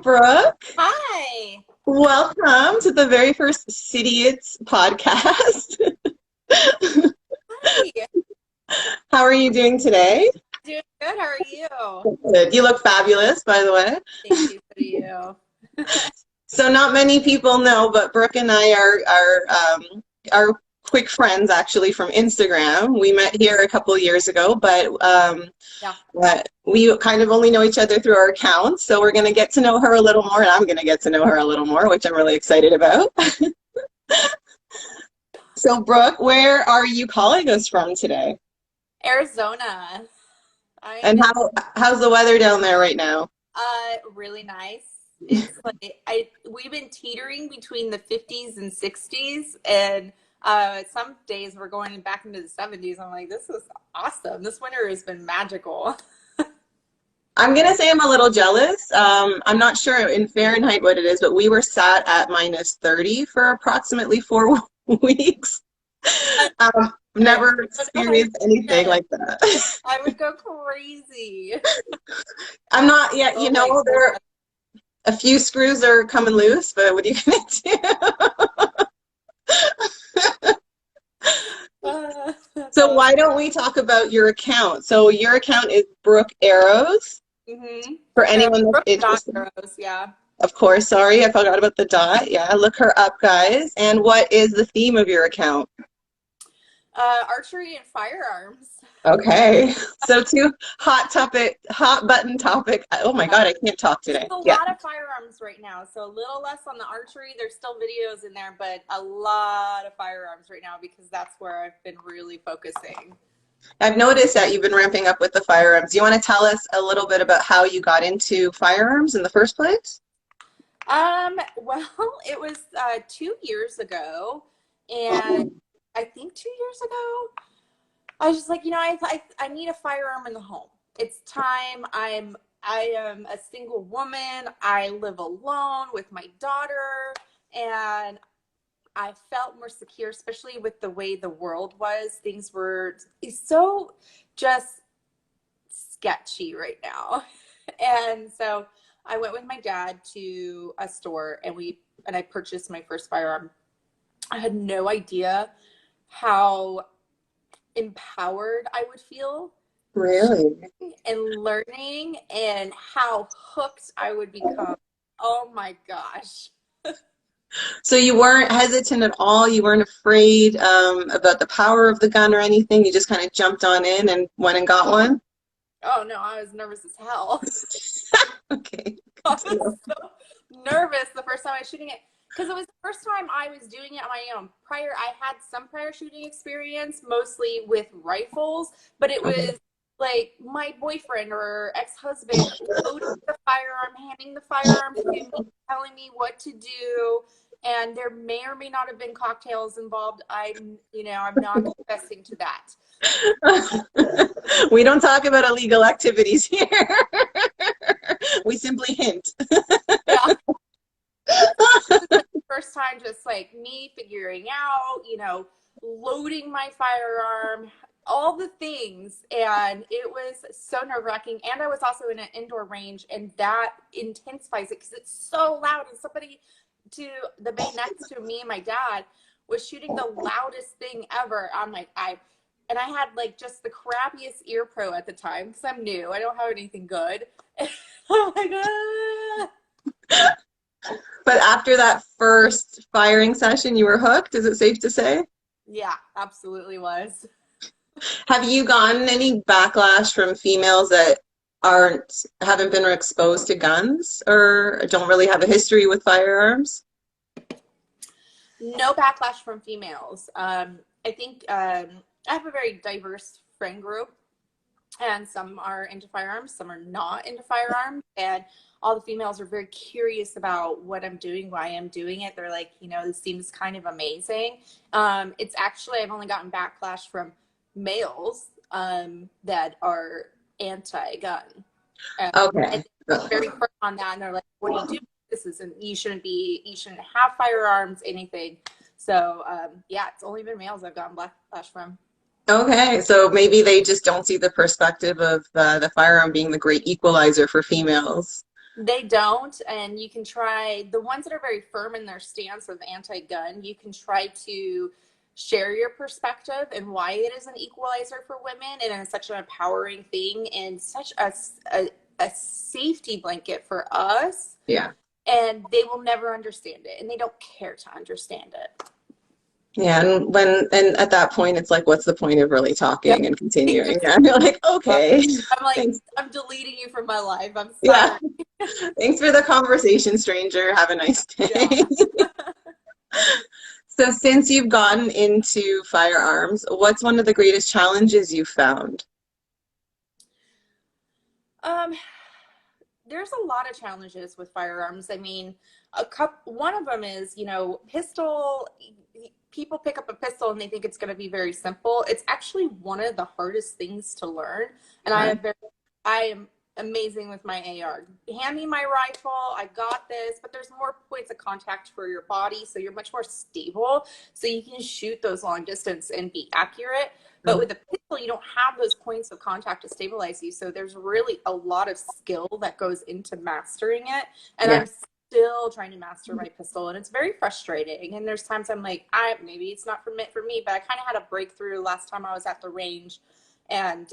Brooke. Hi. Welcome to the very first City.Diots podcast. Hi. How are you doing today? Doing good. How are you? Good. You look fabulous, by the way. Thank you. So do you. So not many people know, but Brooke and I are quick friends actually from Instagram. We met here a couple of years ago, but we kind of only know each other through our accounts. So we're going to get to know her a little more, and I'm going to get to know her a little more, which I'm really excited about. So Brooke, where are you calling us from today? Arizona. And how's the weather down there right now? Really nice. It's like we've been teetering between the 50s and 60s, and some days we're going back into the 70s. I'm like, this is awesome. This winter has been magical. I'm going to say I'm a little jealous. I'm not sure in Fahrenheit what it is, but we were sat at -30 for approximately 4 weeks. Never experienced anything like that. I would go crazy. I'm not yet, you know, there a few screws are coming loose, but what are you going to do? So why don't we talk about your account? So your account is Brooke Arrows. Mm-hmm. For anyone that's interested. Arrows, yeah. Of course, sorry, I forgot about the dot. Yeah, look her up, guys. And what is the theme of your account? Archery and firearms. Okay, so two hot button topic. Oh my God, I can't talk today. There's a lot of firearms right now, so a little less on the archery. There's still videos in there, but a lot of firearms right now because that's where I've been really focusing. I've noticed that you've been ramping up with the firearms. Do you want to tell us a little bit about how you got into firearms in the first place? Well, it was 2 years ago, and I think 2 years ago, I was just like, you know, I need a firearm in the home. It's time. I am a single woman. I live alone with my daughter, and I felt more secure, especially with the way the world was. Things were so just sketchy right now. And so I went with my dad to a store and I purchased my first firearm. I had no idea how empowered I would feel. Really? And learning and how hooked I would become. Oh my gosh. So you weren't hesitant at all? You weren't afraid about the power of the gun or anything? You just kind of jumped on in and went and got one? Oh no, I was nervous as hell. Okay. I was so nervous the first time I was shooting it because it was the first time I was doing it on my own. I had some prior shooting experience, mostly with rifles, but it was like my boyfriend or ex-husband loading the firearm, handing the firearm to me, telling me what to do. And there may or may not have been cocktails involved. I'm not confessing to that. We don't talk about illegal activities here. We simply hint. Yeah. This is the first time just like me figuring out, loading my firearm, all the things. And it was so nerve-wracking. And I was also in an indoor range, and that intensifies it because it's so loud. And somebody to the bay next to me and my dad was shooting the loudest thing ever. I'm like, I had like just the crappiest ear pro at the time because I'm new. I don't have anything good. Oh my God. But after that first firing session, you were hooked, is it safe to say? Yeah, absolutely was. Have you gotten any backlash from females that haven't been exposed to guns or don't really have a history with firearms? No backlash from females. I think I have a very diverse friend group, and some are into firearms, some are not into firearms, and all the females are very curious about what I'm doing, why I'm doing it. They're like, this seems kind of amazing. It's actually, I've only gotten backlash from males that are anti-gun. Okay. And they're very firm on that, and they're like, what do you do? You shouldn't have firearms, anything. So yeah, it's only been males I've gotten backlash from. Okay, so maybe they just don't see the perspective of the firearm being the great equalizer for females. They don't, and you can try the ones that are very firm in their stance of anti-gun. You can try to share your perspective and why it is an equalizer for women, and it's such an empowering thing and such a safety blanket for us. Yeah. And they will never understand it, and they don't care to understand it. Yeah, and at that point it's like, what's the point of really Yep. talking and continuing? Yeah, you're like, okay, I'm like, thanks. I'm deleting you from my life. I'm Yeah, sorry. thanks for the conversation, stranger. Have a nice Yeah. day. So since you've gotten into firearms, what's one of the greatest challenges you found? Um, there's a lot of challenges with firearms. I mean, one of them is, pistol. People pick up a pistol and they think it's going to be very simple. It's actually one of the hardest things to learn. And Yeah, I am amazing with my AR. Hand me my rifle. I got this, but there's more points of contact for your body. So you're much more stable. So you can shoot those long distance and be accurate. But with a pistol, you don't have those points of contact to stabilize you. So there's really a lot of skill that goes into mastering it. And yeah, I'm still trying to master my pistol, and it's very frustrating. And there's times I'm like, maybe it's not for me, but I kind of had a breakthrough last time I was at the range. And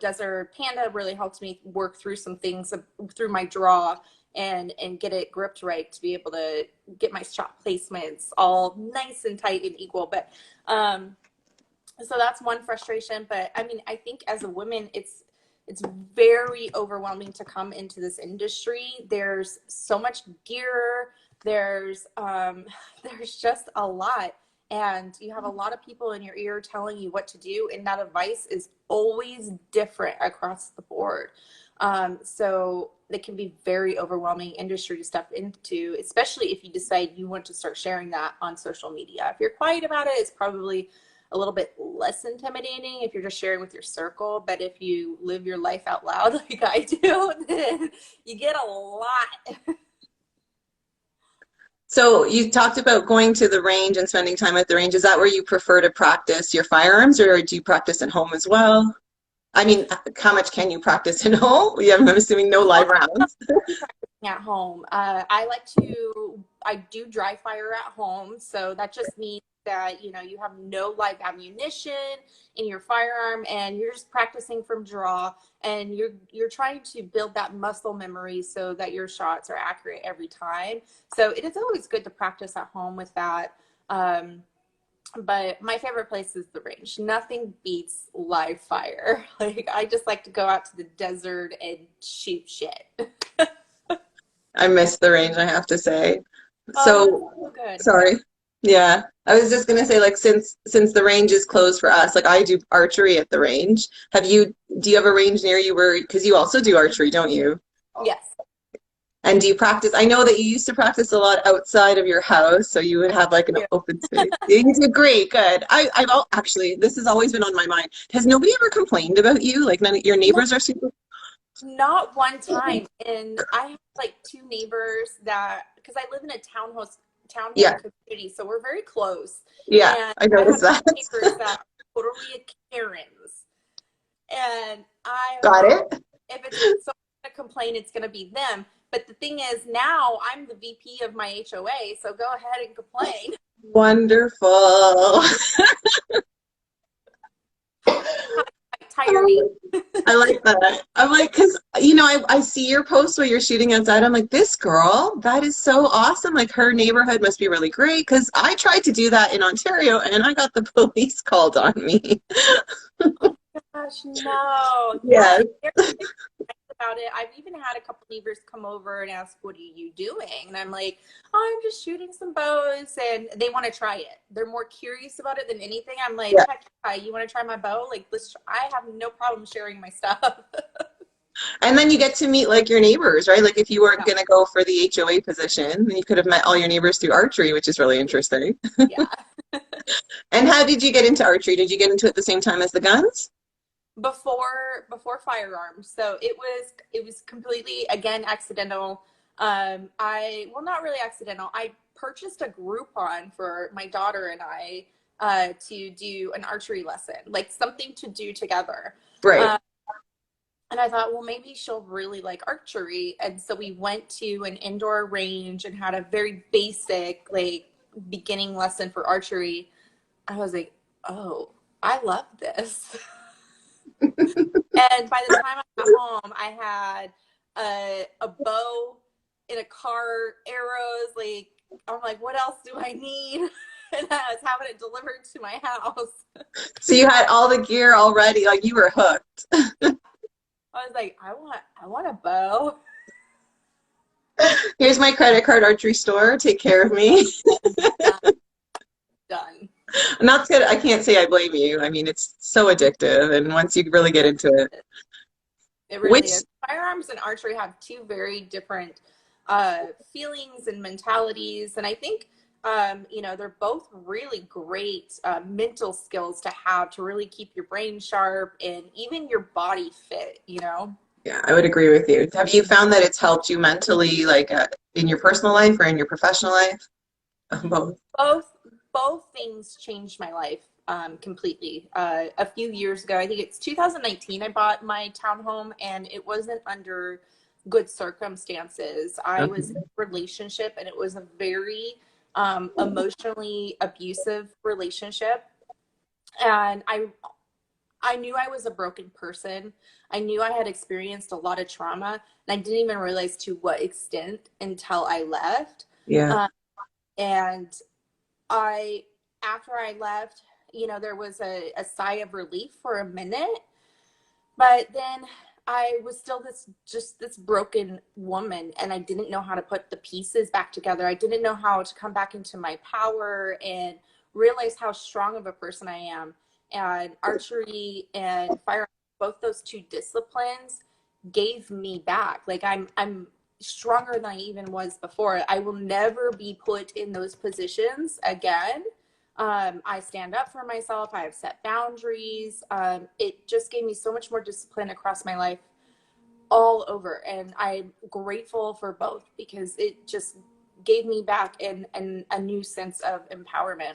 Desert Panda really helped me work through some things through my draw and get it gripped right to be able to get my shot placements all nice and tight and equal. But so that's one frustration. But I mean, I think as a woman, it's very overwhelming to come into this industry. There's so much gear. There's there's just a lot, and you have a lot of people in your ear telling you what to do, and that advice is always different across the board. So it can be very overwhelming industry to step into, especially if you decide you want to start sharing that on social media. If you're quiet about it, it's probably a little bit less intimidating if you're just sharing with your circle. But if you live your life out loud like I do, then you get a lot. so you talked about going to the range and spending time at the range. Is that where you prefer to practice your firearms, or do you practice at home as well? I mean, how much can you practice at home? Yeah, I'm assuming no live rounds. At home, I do dry fire at home, so that just means that you have no live ammunition in your firearm, and you're just practicing from draw, and you're trying to build that muscle memory so that your shots are accurate every time. So it is always good to practice at home with that. But my favorite place is the range. Nothing beats live fire. Like, I just like to go out to the desert and shoot shit. I miss the range, I have to say. Oh, that's So, so good. sorry. Yeah, I was just gonna say, like, since the range is closed for us, like I do archery at the range. Do you have a range near you where, because you also do archery, don't you? Yes. And do you practice? I know that you used to practice a lot outside of your house, so you would have like an Yeah. open space. You did great, good. Actually, this has always been on my mind. Has nobody ever complained about you? Like none of your No, neighbors are super. not one time. And I have like two neighbors that, because I live in a townhome Yeah, community, so we're very close. yeah, And I I noticed have that. two neighbors that are totally Karens. And I'm Got like, it. if it's someone's gonna complain, it's gonna be them. But the thing is, now I'm the VP of my HOA, so go ahead and complain. Wonderful. Tire me. I like that. I'm like, because, I see your posts where you're shooting outside. I'm like, this girl, that is so awesome. Like, her neighborhood must be really great. Because I tried to do that in Ontario and I got the police called on me. Oh gosh, no. Yeah, Yes. they're nice about it. I've even had a couple neighbors come over and ask, "What are you doing?" And I'm like, "Oh, I'm just shooting some bows," and they want to try it. They're more curious about it than anything. I'm like, Yeah. "Heck, yeah, you want to try my bow? Like, I have no problem sharing my stuff." And then you get to meet like your neighbors, right? Like if you weren't Yeah, going to go for the HOA position, then you could have met all your neighbors through archery, which is really interesting. yeah. And how did you get into archery? Did you get into it the same time as the guns? Before firearms, so it was completely, again, accidental. I Well, not really accidental. I purchased a Groupon for my daughter and I, to do an archery lesson, like something to do together. Right. um, And I thought, well, maybe she'll really like archery. And so we went to an indoor range and had a very basic, like, beginning lesson for archery. I was like, oh, I love this. And by the time I got home, I had a bow in a car, arrows. Like, I'm like, what else do I need? And I was having it delivered to my house. So you had all the gear already, like you were hooked. I was like, I want a bow. Here's my credit card archery store. Take care of me. Done. Not good. I can't say I blame you. I mean, it's so addictive, and once you really get into it, It which really is. Firearms and archery have two very different feelings and mentalities, and I think you know, they're both really great mental skills to have to really keep your brain sharp and even your body fit. You know. yeah, I would agree with you. Have you found that it's helped you mentally, like in your personal life or in your professional life? Both. Both things changed my life completely. A few years ago, I think it's 2019, I bought my townhome, and it wasn't under good circumstances. I was in a relationship, and it was a very emotionally abusive relationship. And I knew I was a broken person. I knew I had experienced a lot of trauma, and I didn't even realize to what extent until I left. Yeah. And after I left, you know, there was a sigh of relief for a minute, but then I was still this broken woman, and I didn't know how to put the pieces back together. I didn't know how to come back into my power and realize how strong of a person I am. And archery and firearms, both those two disciplines gave me back. Like, I'm stronger than I even was before. I will never be put in those positions again. I stand up for myself. I have set boundaries. It just gave me so much more discipline across my life all over. And I'm grateful for both because it just gave me back and a new sense of empowerment.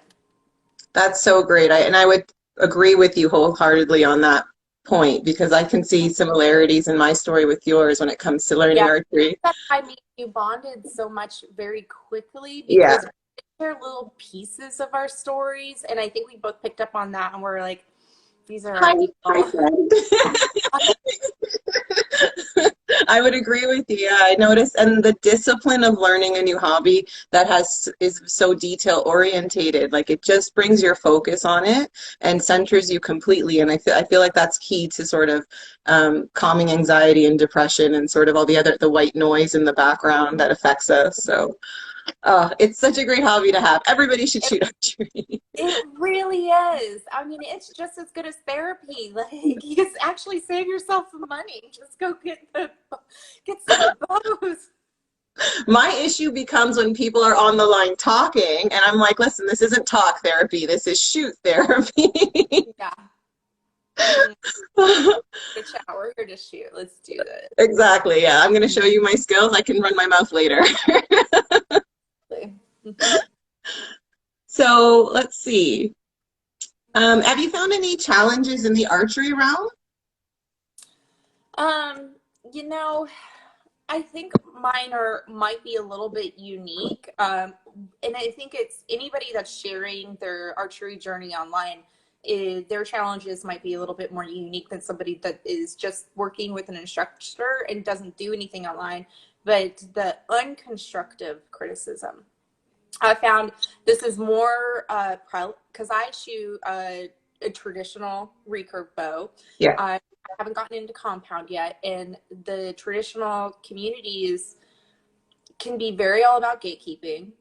That's so great. I would agree with you wholeheartedly on that point because I can see similarities in my story with yours when it comes to learning Yeah. archery. I mean, you bonded so much very quickly Yeah. because we share little pieces of our stories. And I think we both picked up on that, and we're like, these are our Hi, hi, people. friend. I would agree with you. Yeah, I noticed, and the discipline of learning a new hobby that is so detail orientated, like it just brings your focus on it and centers you completely. And I feel like that's key to sort of calming anxiety and depression and sort of all the white noise in the background that affects us. So, it's such a great hobby to have. Everybody should shoot archery. It really is. I mean, it's just as good as therapy. Like, you can actually save yourself some money. Just go get some bows. My issue becomes when people are on the line talking, and I'm like, listen, this isn't talk therapy, this is shoot therapy. Yeah. Good chat. We're here to shoot. Let's do this. Exactly, yeah. I'm going to show you my skills. I can run my mouth later. So let's see. Have you found any challenges in the archery realm? You know, I think might be a little bit unique. And I think it's anybody that's sharing their archery journey online, their challenges might be a little bit more unique than somebody that is just working with an instructor and doesn't do anything online. But the unconstructive criticism, I found this is more because I shoot a traditional recurve bow. Yeah. I haven't gotten into compound yet, and the traditional communities can be very all about gatekeeping.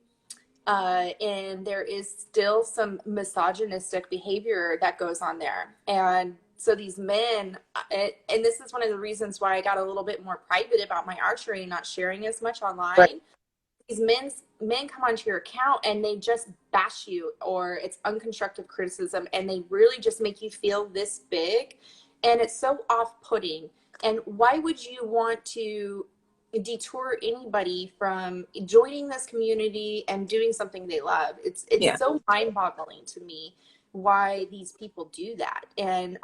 And there is still some misogynistic behavior that goes on there. And so these men, and this is one of the reasons why I got a little bit more private about my archery and not sharing as much online. Right. These men come onto your account and they just bash you, or it's unconstructive criticism, and they really just make you feel this big, and it's so off-putting. And why would you want to detour anybody from joining this community and doing something they love? It's Yeah. so mind-boggling to me why these people do that. And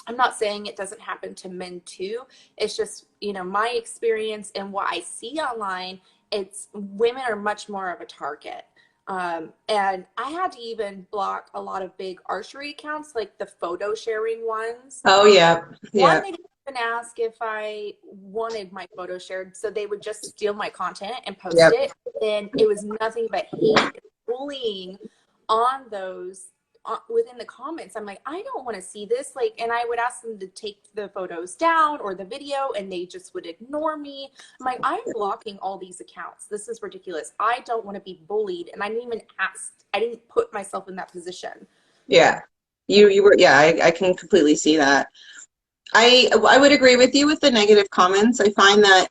I'm not saying it doesn't happen to men too. It's just, my experience and what I see online, it's women are much more of a target. And I had to even block a lot of big archery accounts, like the photo sharing ones. Oh, yeah. One, Yeah. they didn't even ask if I wanted my photo shared, so they would just steal my content and post Yep. it. And it was nothing but hate and bullying on those within the comments. I'm like, I don't want to see this. Like, and I would ask them to take the photos down or the video, and they just would ignore me. I'm like, I'm blocking all these accounts. This is ridiculous. I don't want to be bullied, and I didn't even ask. I didn't put myself in that position. Yeah. You were, yeah, I can completely see that. I would agree with you with the negative comments. I find that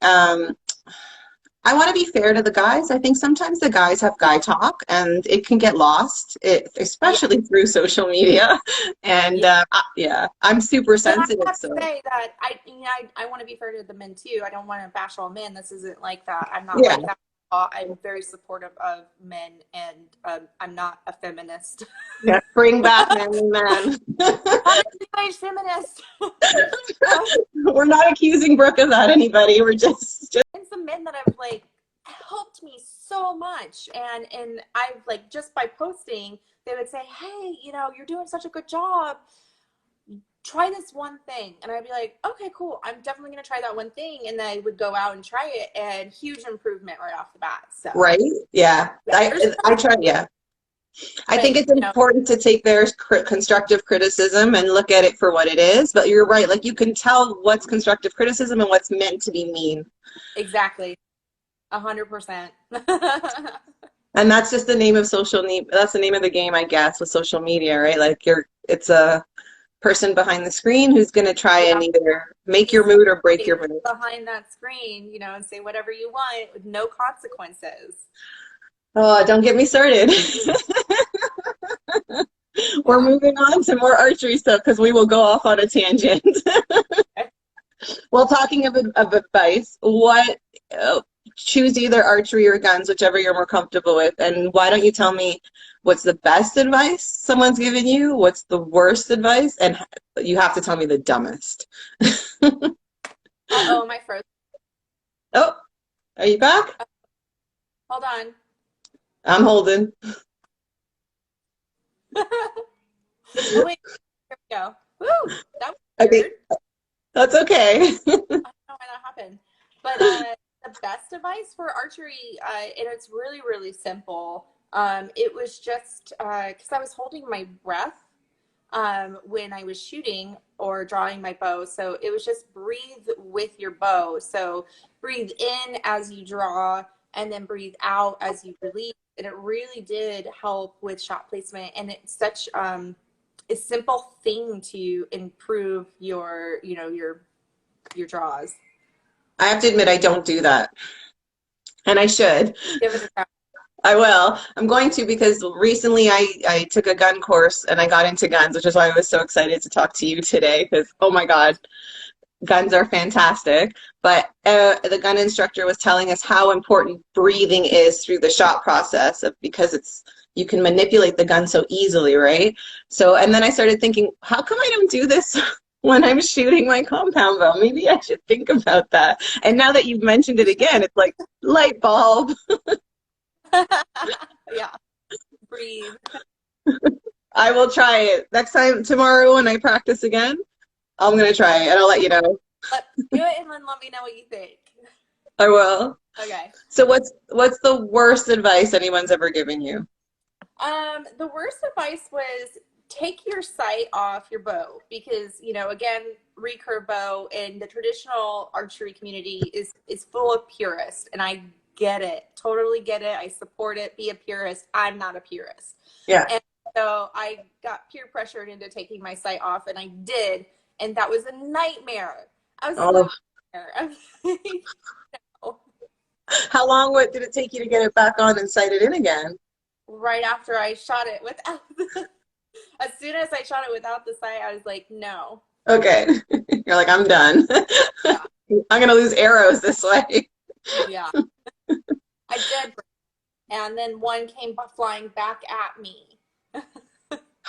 I want to be fair to the guys. I think sometimes the guys have guy talk and it can get lost, Yeah. especially through social media. And Yeah. yeah, I'm super But I sensitive. have to So say that I want to be fair to the men too. I don't want to bash all men. This isn't like that. I'm not yeah, like that. I'm very supportive of men, and I'm not a feminist. yeah, bring back manly men. I'm a huge feminist. We're not accusing Brooke of that, anybody. We're just And some men that have like helped me so much, and I've like just by posting, they would say, "Hey, you're doing such a good job. Try this one thing." And I'd be like, okay, cool, I'm definitely going to try that one thing. And then I would go out and try it, and huge improvement right off the bat. So right. Yeah, I try. Yeah. I think it's important to take their constructive criticism and look at it for what it is. But you're right. Like you can tell what's constructive criticism and what's meant to be mean. Exactly. 100%. And that's just the name of that's the name of the game, I guess, with social media, right? Like it's a person behind the screen who's going to try and either make your mood or break your mood. Behind that screen, and say whatever you want with no consequences. Oh, don't get me started. We're moving on to more archery stuff because we will go off on a tangent. Well, talking of advice, choose either archery or guns, whichever you're more comfortable with. And why don't you tell me what's the best advice someone's given you? What's the worst advice? And you have to tell me the dumbest. Uh-oh, my frozen. Oh, are you back? Hold on. I'm holding. Oh, wait. Here we go. Woo! That was weird. That's okay. I don't know why that happened. But the best advice for archery, and it's really, really simple. It was just because I was holding my breath when I was shooting or drawing my bow. So it was just breathe with your bow. So breathe in as you draw and then breathe out as you release. And it really did help with shot placement. And it's such a simple thing to improve your draws. I have to admit, I don't do that. And I should. Give it a try. I will. I'm going to because recently I took a gun course and I got into guns, which is why I was so excited to talk to you today because, oh my God, guns are fantastic. But the gun instructor was telling us how important breathing is through the shot process because you can manipulate the gun so easily, right? So, and then I started thinking, how come I don't do this when I'm shooting my compound bow? Maybe I should think about that. And now that you've mentioned it again, it's like light bulb. Yeah. Breathe. I will try it next time tomorrow when I practice again. I'm gonna try it and I'll let you know. Do it and then let me know what you think. I will. Okay. So what's the worst advice anyone's ever given you? The worst advice was take your sight off your bow because, again, recurve bow in the traditional archery community is full of purists, and I get it. Totally get it. I support it. Be a purist. I'm not a purist. Yeah. And so I got peer pressured into taking my sight off, and I did, and that was a nightmare. I was no. How long did it take you to get it back on and sight it in again? Right after I shot it without as soon as I shot it without the sight, I was like, no. Okay. You're like, I'm done. Yeah. I'm gonna lose arrows this way. Yeah. I did. And then one came flying back at me.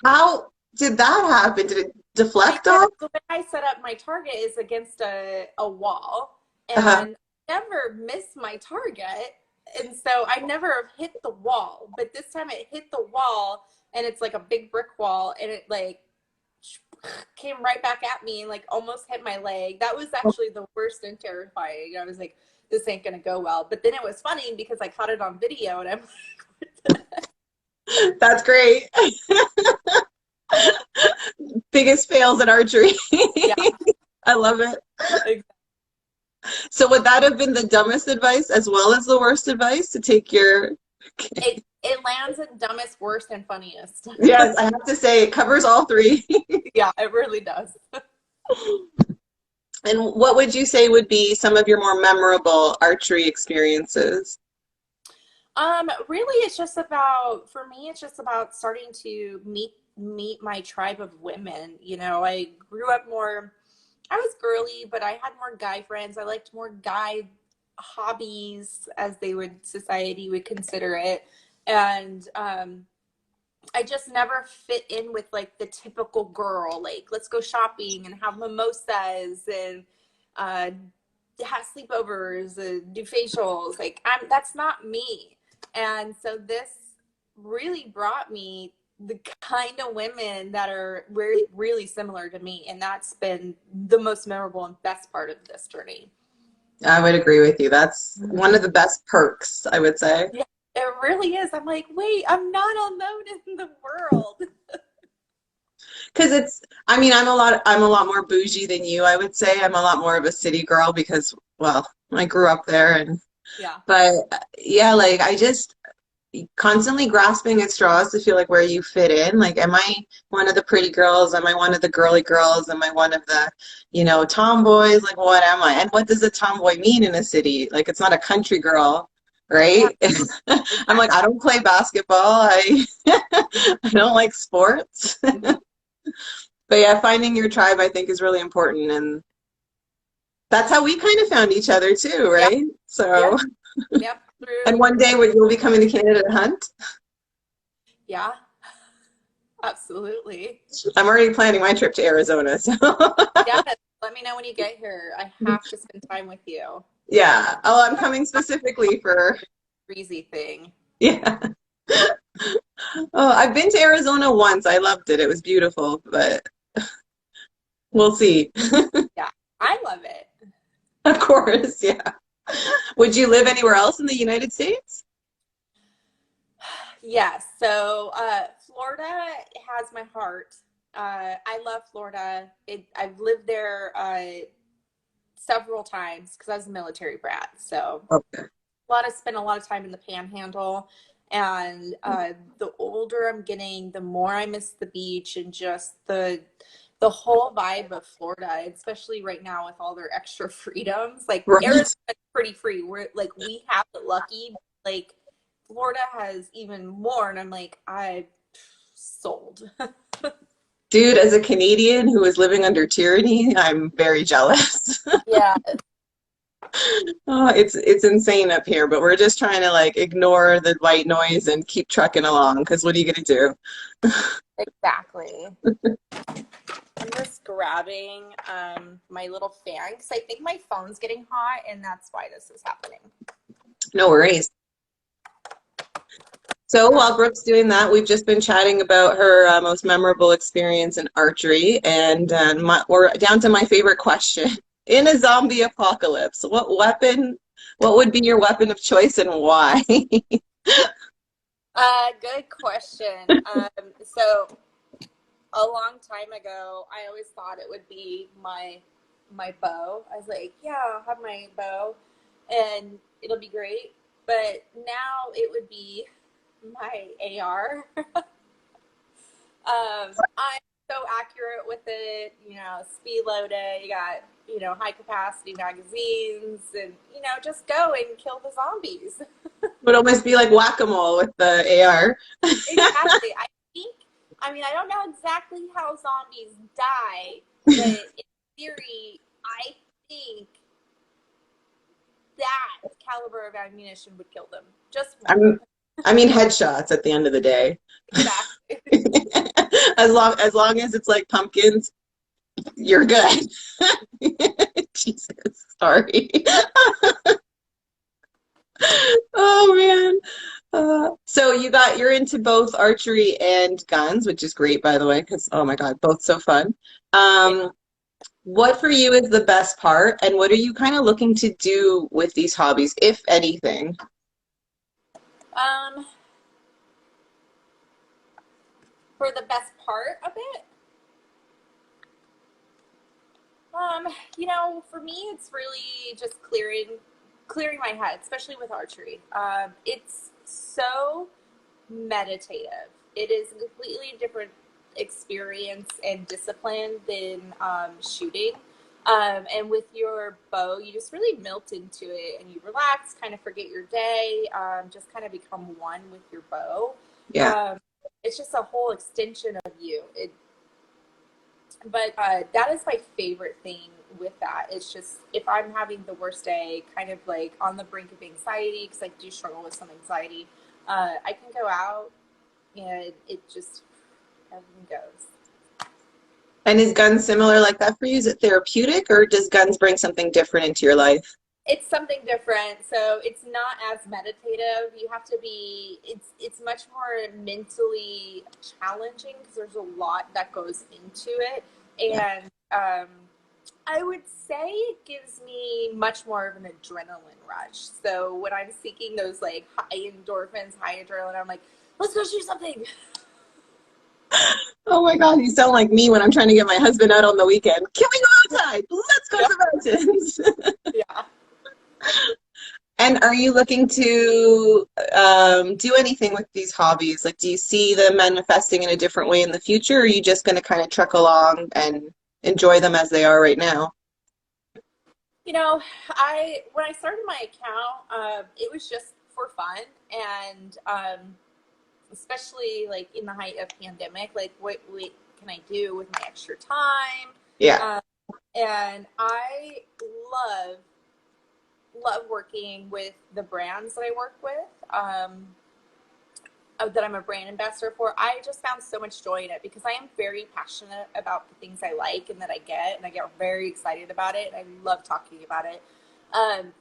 How did that happen? deflect because off? the way I set up my target is against a wall, Uh-huh. and I never miss my target. And so I never have hit the wall. But this time it hit the wall, and it's like a big brick wall, and it like came right back at me and like almost hit my leg. That was actually the worst and terrifying. I was like, this ain't gonna go well. But then it was funny because I caught it on video, and I'm That's great. Biggest fails at archery. yeah. I love it. Exactly. So would that have been the dumbest advice as well as the worst advice to take your... It lands in dumbest, worst, and funniest. Yes, I have to say it covers all three. Yeah, it really does. And what would you say would be some of your more memorable archery experiences? Really, it's just about, for me, it's just about starting to meet my tribe of women. You know, I grew up more, I was girly, but I had more guy friends. I liked more guy hobbies, as society would consider it. And I just never fit in with like the typical girl, like let's go shopping and have mimosas and uh, have sleepovers and do facials. Like that's not me. And so this really brought me the kind of women that are really, really similar to me. And that's been the most memorable and best part of this journey. I would agree with you. That's one of the best perks, I would say. Yeah, it really is. I'm like, wait, I'm not alone in the world. Because it's, I mean, I'm a lot more bougie than you, I would say. I'm a lot more of a city girl because, well, I grew up there and, Yeah. but yeah, like I just constantly grasping at straws to feel like where you fit in. Like, am I one of the pretty girls? Am I one of the girly girls? Am I one of the, tomboys? Like, what am I? And what does a tomboy mean in a city? Like, it's not a country girl, right? Yeah. I'm like, I don't play basketball. I don't like sports. But yeah, finding your tribe, I think, is really important. And that's how we kind of found each other too, right? Yep. So, Yep. and one day you'll be coming to Canada to hunt. Yeah, absolutely. I'm already planning my trip to Arizona. So, Yeah, let me know when you get here. I have to spend time with you. yeah. Oh, I'm coming specifically for, Breezy thing. yeah. Oh, I've been to Arizona once. I loved it. It was beautiful, but we'll see. Yeah, I love it. Of course, yeah. Would you live anywhere else in the United States? Yes. So Florida has my heart. I love Florida. I've lived there several times because I was a military brat. So Okay. spent a lot of time in the Panhandle. And the older I'm getting, the more I miss the beach and just the whole vibe of Florida, especially right now with all their extra freedoms. Like Right. Arizona's pretty free. We have it lucky. Like Florida has even more, and I'm like, I sold. Dude, as a Canadian who is living under tyranny, I'm very jealous. Yeah, Oh, it's insane up here, but we're just trying to like ignore the white noise and keep trucking along because what are you gonna do? exactly. I'm just grabbing my little fan because I think my phone's getting hot, and that's why this is happening. No worries. So while Brooke's doing that, we've just been chatting about her most memorable experience in archery, and we're down to my favorite question. In a zombie apocalypse, what would be your weapon of choice and why? Good question. So a long time ago, I always thought it would be my bow. I was like, yeah, I'll have my bow, and it'll be great. But now it would be my AR. I'm so accurate with it, speed loaded. You got, high capacity magazines and, just go and kill the zombies. Would almost be like whack-a-mole with the AR. Exactly. I don't know exactly how zombies die, but in theory, I think that caliber of ammunition would kill them. Just one. I mean headshots at the end of the day. Exactly. As long as it's like pumpkins. You're good. Jesus, sorry. Oh man. So you're into both archery and guns, which is great, by the way, because oh my God, both so fun. Um, what for you is the best part, and what are you kind of looking to do with these hobbies, if anything? Um, for the best part of it, um, for me, it's really just clearing my head, especially with archery. It's so meditative. It is a completely different experience and discipline than shooting. And with your bow, you just really melt into it and you relax, kind of forget your day, just kind of become one with your bow. Yeah. Um, it's just a whole extension of you. But that is my favorite thing with that. It's just if I'm having the worst day, kind of like on the brink of anxiety, because I do struggle with some anxiety, I can go out and it just everything goes. And is guns similar like that for you? Is it therapeutic, or does guns bring something different into your life? It's something different, so it's not as meditative. You have to be. It's much more mentally challenging because there's a lot that goes into it, Yeah. and I would say it gives me much more of an adrenaline rush. So when I'm seeking those like high endorphins, high adrenaline, I'm like, let's go shoot something. Oh my God, you sound like me when I'm trying to get my husband out on the weekend. Can we go outside? Let's go Yep. to the mountains. Yeah. And are you looking to do anything with these hobbies? Like, do you see them manifesting in a different way in the future, or are you just going to kind of truck along and enjoy them as they are right now? I when I started my account, it was just for fun, and especially like in the height of pandemic, like what can I do with my extra time? Yeah, Um, and I love love working with the brands that I work with. That I'm a brand ambassador for, I just found so much joy in it because I am very passionate about the things I like and that I get, and I get very excited about it. And I love talking about it. Um,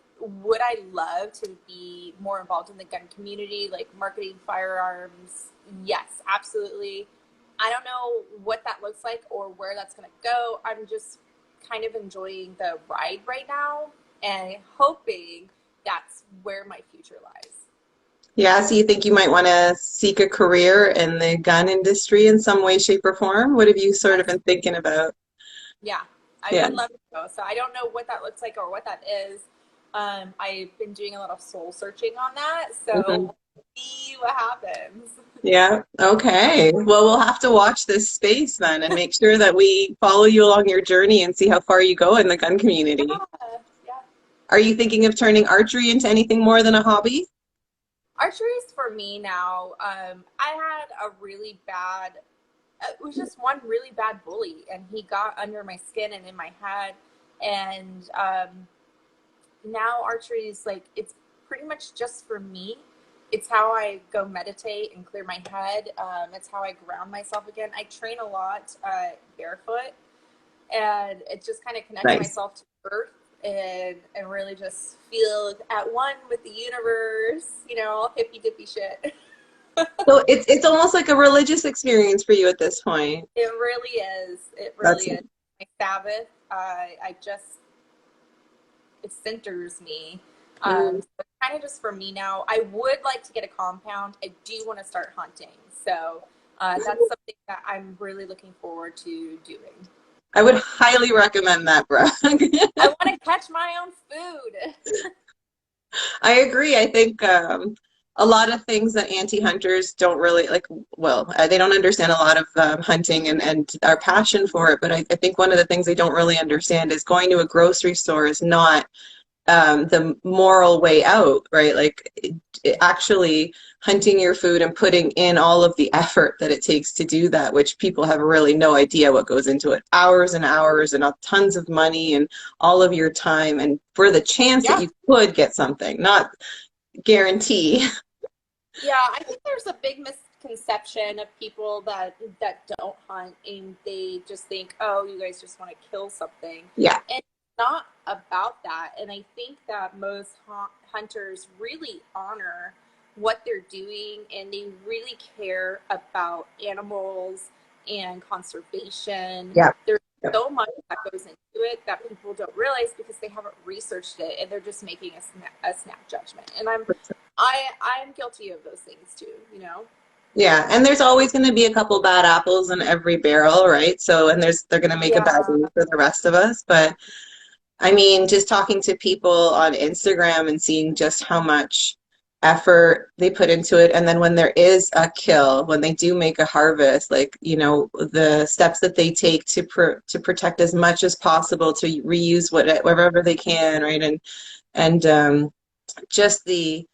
would I love to be more involved in the gun community, like marketing firearms? Yes, absolutely. I don't know what that looks like or where that's going to go. I'm just kind of enjoying the ride right now and hoping that's where my future lies. yeah. So you think you might want to seek a career in the gun industry in some way, shape, or form? What have you sort of Yes. been thinking about? Yeah, I Yeah. would love to go. So I don't know what that looks like or what that is. I've been doing a lot of soul searching on that, Mhm. so we'll see what happens. Yeah. Okay. Well, we'll have to watch this space then and make sure that we follow you along your journey and see how far you go in the gun community. Yeah, yeah. Are you thinking of turning archery into anything more than a hobby? Archery is for me now. I had a really bad. It was just one really bad bully, and he got under my skin and in my head, and now archery is like it's pretty much just for me. It's how I go meditate and clear my head. It's how I ground myself again. I train a lot barefoot, and it just kind of connects Nice. myself to earth and really just feel at one with the universe. All hippy dippy shit. So it's almost like a religious experience for you at this point. It really is. It That's really is. My Sabbath. I just it centers me. mm, So it's kind of just for me now. I would like to get a compound. I do want to start hunting. So that's something that I'm really looking forward to doing. I would highly recommend that, Brooke. I want to catch my own food. I agree. I think a lot of things that anti-hunters don't really like, well, they don't understand a lot of hunting and our passion for it. But I think one of the things they don't really understand is going to a grocery store is not the moral way out, right? Like actually hunting your food and putting in all of the effort that it takes to do that, which people have really no idea what goes into it. Hours and hours and tons of money and all of your time, and for the chance that Yeah. you could get something, not guarantee. Yeah, I think there's a big misconception of people that don't hunt, and they just think, oh, you guys just want to kill something. Yeah. And it's not about that. And I think that most hunters really honor what they're doing, and they really care about animals and conservation. Yeah. There's so much that goes into it that people don't realize because they haven't researched it, and they're just making a snap judgment. And I'm guilty of those things too, you know? Yeah, and there's always going to be a couple bad apples in every barrel, right? So, and they're going to make a bad Yeah. name for the rest of us. But I mean, just talking to people on Instagram and seeing just how much effort they put into it, and then when there is a kill, when they do make a harvest, like, you know, the steps that they take to protect as much as possible, to reuse whatever they can, right? And just the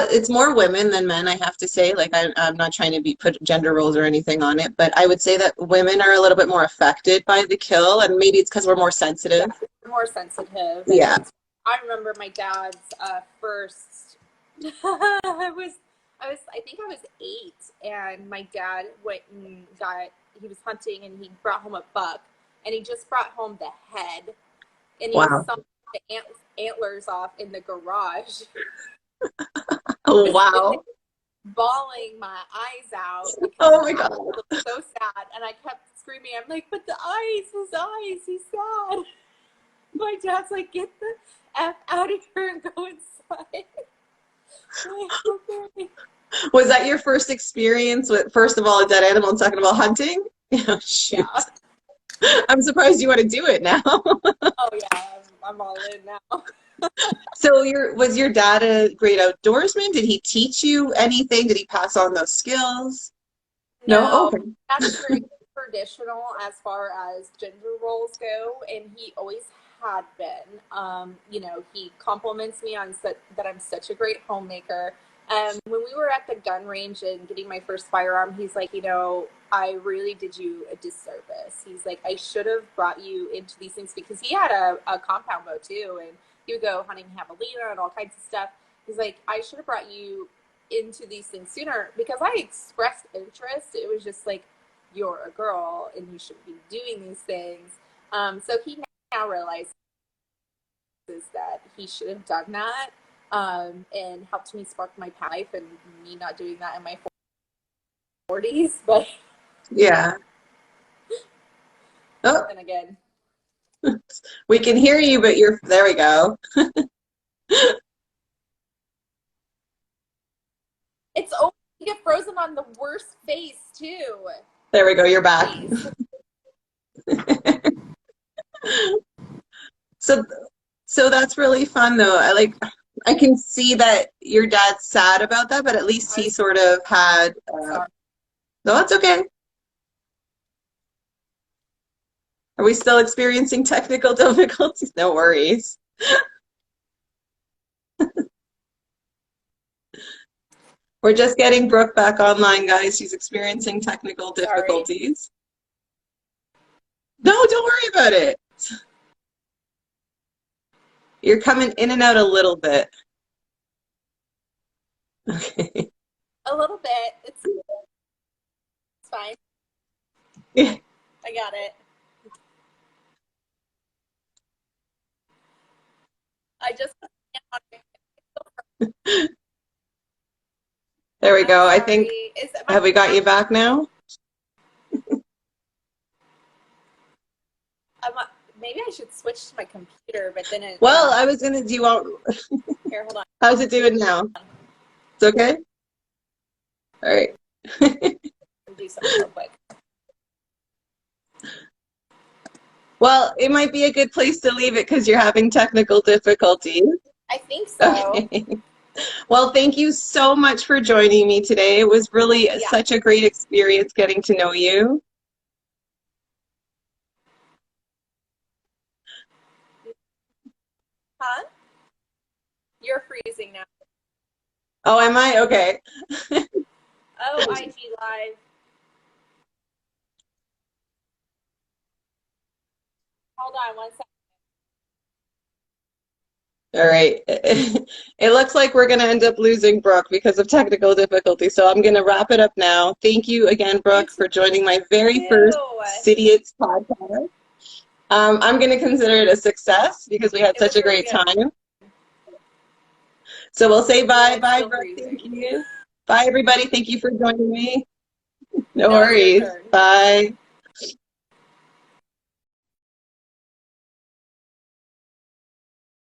it's more women than men, I have to say. Like, I'm not trying to put gender roles or anything on it, but I would say that women are a little bit more affected by the kill, and maybe it's because we're more sensitive. Yeah, more sensitive. And Yeah. I remember my dad's first. I think I was 8, and my dad went and he was hunting, and he brought home a buck, and he just brought home the head, and he was Wow. sawing the antlers off in the garage. Oh, wow. Bawling my eyes out because Oh my God. I was so sad, and I kept screaming. I'm like, but the eyes, his eyes, he's sad. My dad's like, get the F out of here and go inside. Like, okay. Was that your first experience with, first of all, a dead animal, and second of all, hunting? Oh, shoot. Yeah. I'm surprised you want to do it now. Oh yeah, I'm all in now. So was your dad a great outdoorsman? Did he teach you anything? Did he pass on those skills? No? No, Okay. that's very traditional as far as gender roles go, and he always had been. You know, he compliments me on that I'm such a great homemaker. When we were at the gun range and getting my first firearm, he's like, you know, I really did you a disservice. He's like, I should have brought you into these things, because he had a compound bow too, and he would go hunting javelina and all kinds of stuff. He's like, I should have brought you into these things sooner, because I expressed interest. It was just like, you're a girl and you should be doing these things. So he now realizes that he should have done that, and helped me spark my life, and me not doing that in my 40s. But Yeah. Oh, then again, we can hear you, but there we go. it's always you get frozen on the worst face too. There we go. You're back. Face. So that's really fun though. I can see that your dad's sad about that, but at least he sort of had no, that's okay. Are we still experiencing technical difficulties? No worries. We're just getting Brooke back online, guys. She's experiencing technical difficulties. No, don't worry about it. You're coming in and out a little bit. Okay. A little bit. It's fine. Yeah. I got it. I just There we go. I think, my have we got you back now? maybe I should switch to my computer, but then it. Well, I was gonna. Do you want? Here, hold on. How's it doing now? It's okay. All right. Do something real quick. Well, it might be a good place to leave it because you're having technical difficulties. I think so. Okay. Well, thank you so much for joining me today. It was really such a great experience getting to know you. Huh? You're freezing now. Oh, am I? Okay. Oh, IG Live. Hold on one second. All right. It looks like we're going to end up losing Brooke because of technical difficulty. So I'm going to wrap it up now. Thank you again, Brooke, for joining my very first City.Diots podcast. I'm going to consider it a success because we had such a great time. So we'll say bye. Bye, Brooke. Thank you. Bye, everybody. Thank you for joining me. No worries. Bye.